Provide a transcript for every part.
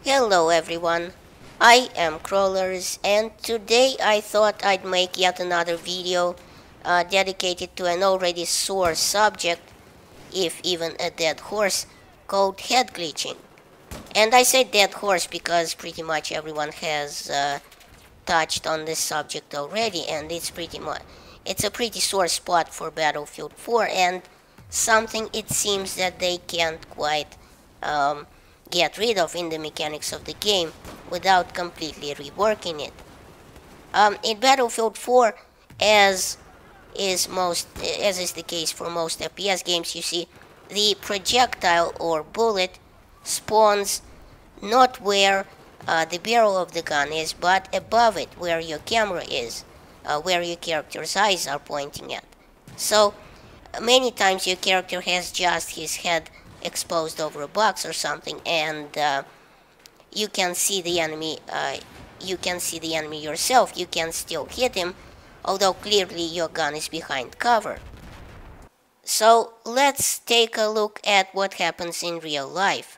Hello everyone, I am Crawlers and today I thought I'd make yet another video dedicated to an already sore subject, if even a dead horse, called head glitching. And I say dead horse because pretty much everyone has touched on this subject already, and it's a pretty sore spot for Battlefield 4 and something it seems that they can't quite um, get rid of in the mechanics of the game without completely reworking it. In Battlefield 4, as is the case for most FPS games, you see the projectile or bullet spawns not where the barrel of the gun is, but above it, where your camera is, where your character's eyes are pointing at. So many times your character has just his head exposed over a box or something, and you can see the enemy. You can see the enemy yourself. You can still hit him, although clearly your gun is behind cover. So let's take a look at what happens in real life.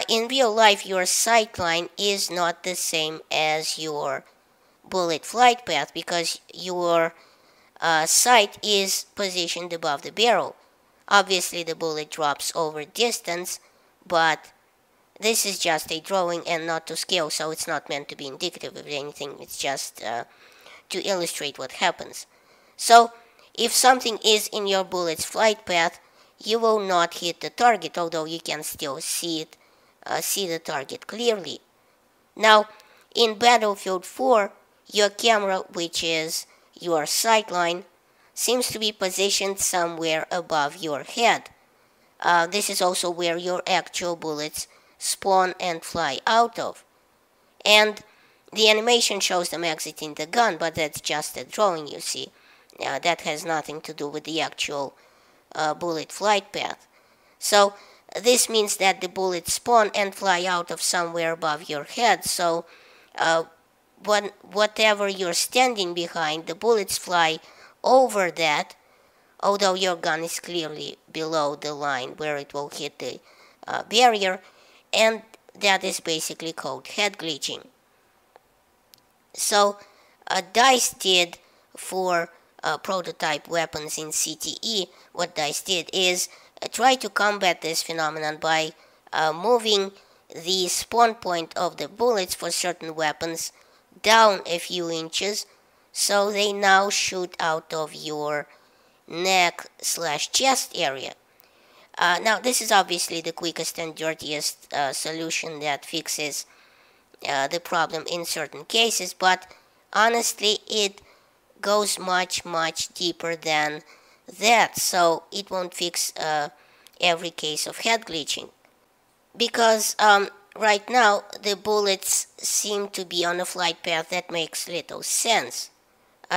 In real life, your sightline is not the same as your bullet flight path because your sight is positioned above the barrel. Obviously, the bullet drops over distance, but this is just a drawing and not to scale, so it's not meant to be indicative of anything. It's just to illustrate what happens. So, if something is in your bullet's flight path, you will not hit the target, although you can still see it. See the target clearly. Now, in Battlefield 4, your camera, which is your sightline, seems to be positioned somewhere above your head. This is also where your actual bullets spawn and fly out of. And the animation shows them exiting the gun, but that's just a drawing, you see. That has nothing to do with the actual bullet flight path. So, this means that the bullets spawn and fly out of somewhere above your head, so whatever you're standing behind, the bullets fly over that, although your gun is clearly below the line where it will hit the barrier, and that is basically called head glitching. So, DICE did for prototype weapons in CTE, what DICE did is try to combat this phenomenon by moving the spawn point of the bullets for certain weapons down a few inches, so they now shoot out of your neck/chest area. Now, this is obviously the quickest and dirtiest solution that fixes the problem in certain cases, but honestly, it goes much deeper than that, so it won't fix every case of head glitching. Because right now, the bullets seem to be on a flight path that makes little sense.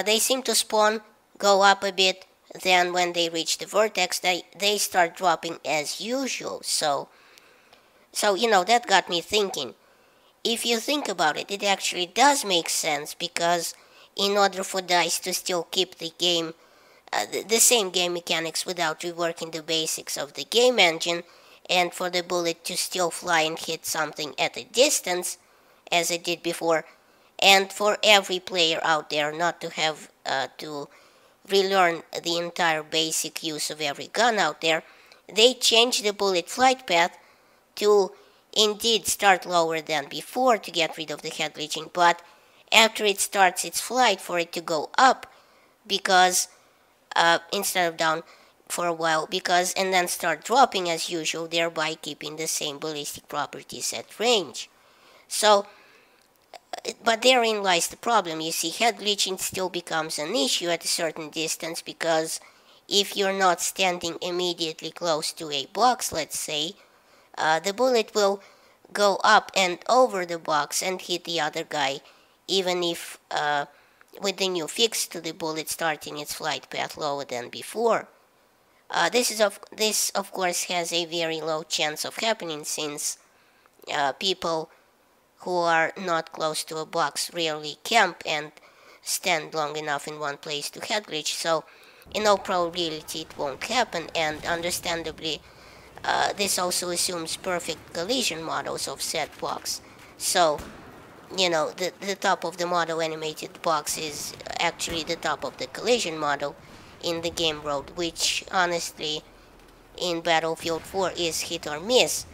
They seem to spawn, go up a bit, then when they reach the vertex, they start dropping as usual. So you know, that got me thinking. If you think about it, it actually does make sense, because in order for DICE to still keep the game, the same game mechanics without reworking the basics of the game engine, and for the bullet to still fly and hit something at a distance, as it did before, and for every player out there not to have to relearn the entire basic use of every gun out there, they changed the bullet flight path to indeed start lower than before to get rid of the head glitching, but after it starts its flight, for it to go up, because instead of down for a while, because and then start dropping as usual, thereby keeping the same ballistic properties at range. So, but therein lies the problem. You see, head glitching still becomes an issue at a certain distance, because if you're not standing immediately close to a box, let's say, the bullet will go up and over the box and hit the other guy, even if with the new fix to the bullet starting its flight path lower than before. This of course has a very low chance of happening, since people who are not close to a box rarely camp and stand long enough in one place to head glitch, so in all probability it won't happen, and understandably This also assumes perfect collision models of said box. So, the top of the model animated box is actually the top of the collision model in the game world, which honestly in Battlefield 4 is hit or miss,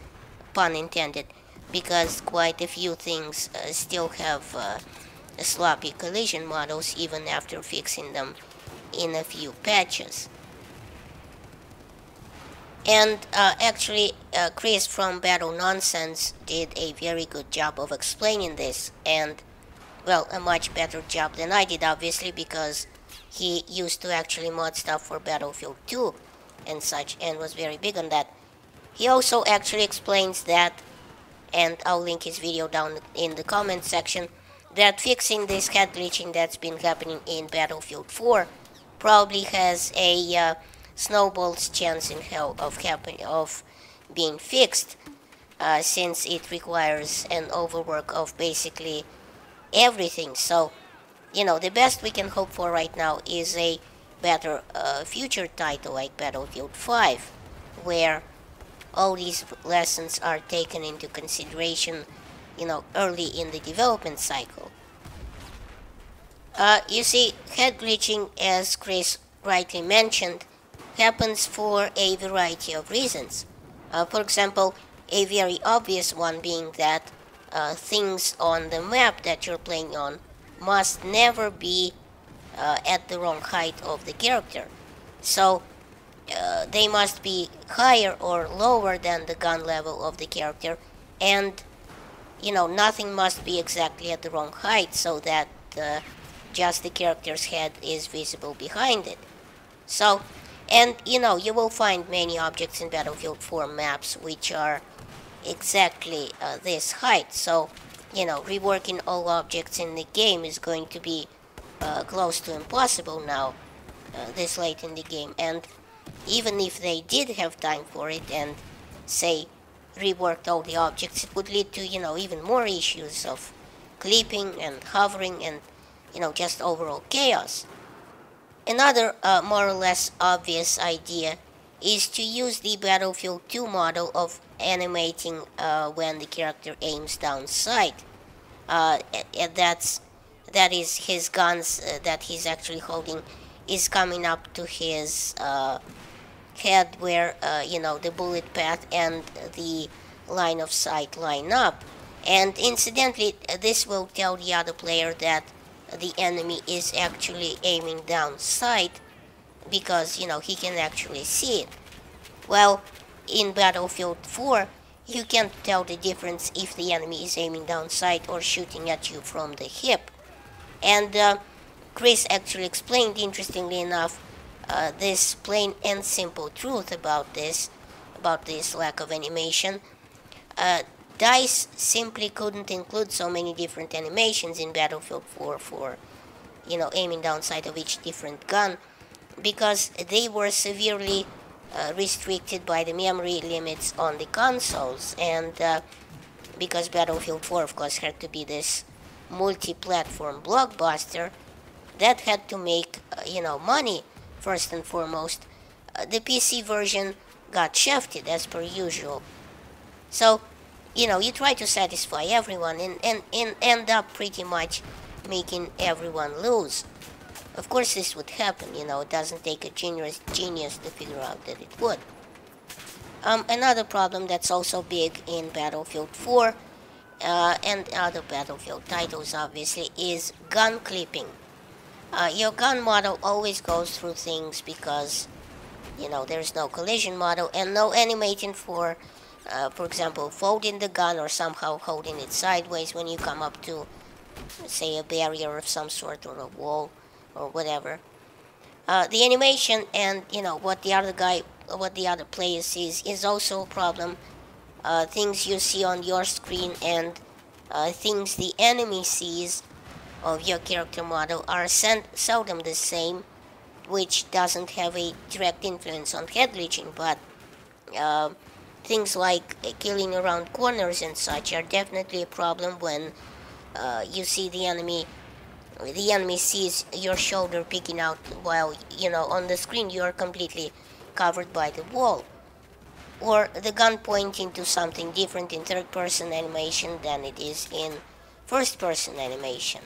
pun intended, because quite a few things still have sloppy collision models even after fixing them in a few patches. And actually, Chris from Battle Nonsense did a very good job of explaining this, and well, a much better job than I did, obviously, because he used to actually mod stuff for Battlefield 2 and such, and was very big on that. He also actually explains that, and I'll link his video down in the comment section, that fixing this head glitching that's been happening in Battlefield 4 probably has a snowball's chance in hell of being fixed, since it requires an overwork of basically everything. So, the best we can hope for right now is a better future title like Battlefield 5, where all these lessons are taken into consideration, early in the development cycle. You see, head glitching, as Chris rightly mentioned, happens for a variety of reasons. For example, a very obvious one being that things on the map that you're playing on must never be at the wrong height of the character. So they must be higher or lower than the gun level of the character, and nothing must be exactly at the wrong height so that just the character's head is visible behind it. So, and you will find many objects in Battlefield 4 maps which are exactly this height. So, reworking all objects in the game is going to be close to impossible now, this late in the game. And even if they did have time for it and, say, reworked all the objects, it would lead to, even more issues of clipping and hovering and, just overall chaos. Another more or less obvious idea is to use the Battlefield 2 model of animating when the character aims down sight. And that is his guns that he's actually holding is coming up to his head, where the bullet path and the line of sight line up. And incidentally, this will tell the other player that the enemy is actually aiming down sight, because he can actually see it. Well, in Battlefield 4 you can't tell the difference if the enemy is aiming down sight or shooting at you from the hip. And Chris actually explained, interestingly enough, this plain and simple truth about this lack of animation. DICE simply couldn't include so many different animations in Battlefield 4 for, aiming down sight of each different gun, because they were severely restricted by the memory limits on the consoles, and because Battlefield 4, of course, had to be this multi-platform blockbuster that had to make, money first and foremost. The PC version got shafted as per usual. So, you try to satisfy everyone and end up pretty much making everyone lose. Of course this would happen, it doesn't take a genius to figure out that it would. Another problem that's also big in Battlefield 4 and other Battlefield titles, obviously, is gun clipping. Your gun model always goes through things because, there's no collision model and no animating for example, folding the gun or somehow holding it sideways when you come up to, say, a barrier of some sort or a wall or whatever. The animation and, what the other player sees is also a problem. Things you see on your screen and things the enemy sees of your character model are seldom the same, which doesn't have a direct influence on head glitching, but things like killing around corners and such are definitely a problem when you see the enemy sees your shoulder peeking out while, on the screen you are completely covered by the wall. or the gun pointing to something different in third-person animation than it is in first-person animation.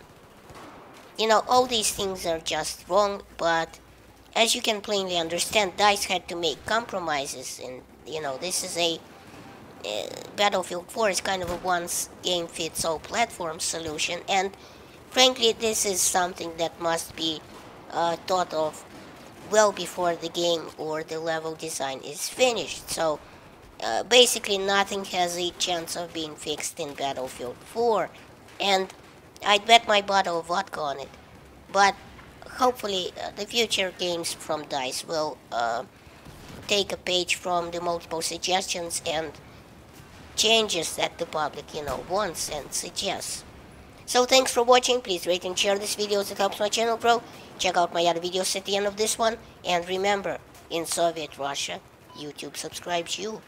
All these things are just wrong, but as you can plainly understand, DICE had to make compromises, and this is a Battlefield 4 is kind of a one-game-fits-all platform solution, and frankly, this is something that must be thought of well before the game or the level design is finished. So basically nothing has a chance of being fixed in Battlefield 4, and I'd bet my bottle of vodka on it. But hopefully the future games from DICE will take a page from the multiple suggestions and changes that the public wants and suggests. So thanks for watching. Please rate and share this video as it helps my channel grow. Check out my other videos at the end of this one, and remember, in Soviet Russia, YouTube subscribes you.